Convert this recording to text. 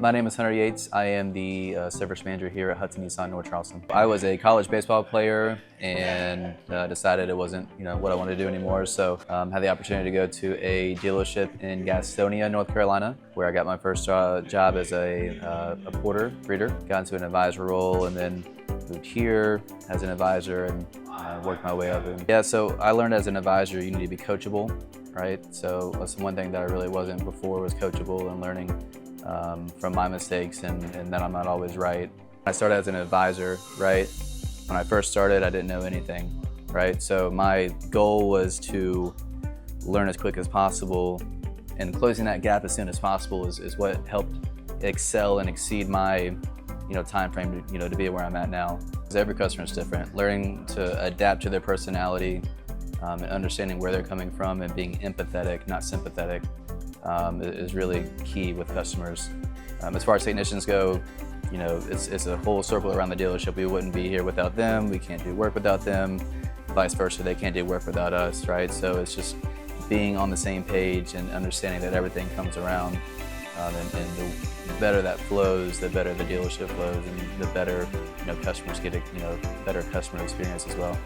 My name is Hunter Yates. I am the service manager here at Hudson, Nissan, North Charleston. I was a college baseball player and decided it wasn't what I wanted to do anymore. So had the opportunity to go to a dealership in Gastonia, North Carolina, where I got my first job as a porter, greeter. Got into an advisor role and then moved here as an advisor and worked my way up. Yeah, so I learned as an advisor you need to be coachable, right? So that's one thing that I really wasn't before, was coachable and learning from my mistakes and that I'm not always right. I started as an advisor, right? When I first started, I didn't know anything, right? So my goal was to learn as quick as possible, and closing that gap as soon as possible is what helped excel and exceed my time frame to be where I'm at now. Because every customer is different. Learning to adapt to their personality and understanding where they're coming from and being empathetic, not sympathetic, is really key with customers. As far as technicians go, it's a whole circle around the dealership. We wouldn't be here without them. We can't do work without them. Vice versa, they can't do work without us, right? So it's just being on the same page and understanding that everything comes around. And the better that flows, the better the dealership flows, and the better customers get a better customer experience as well.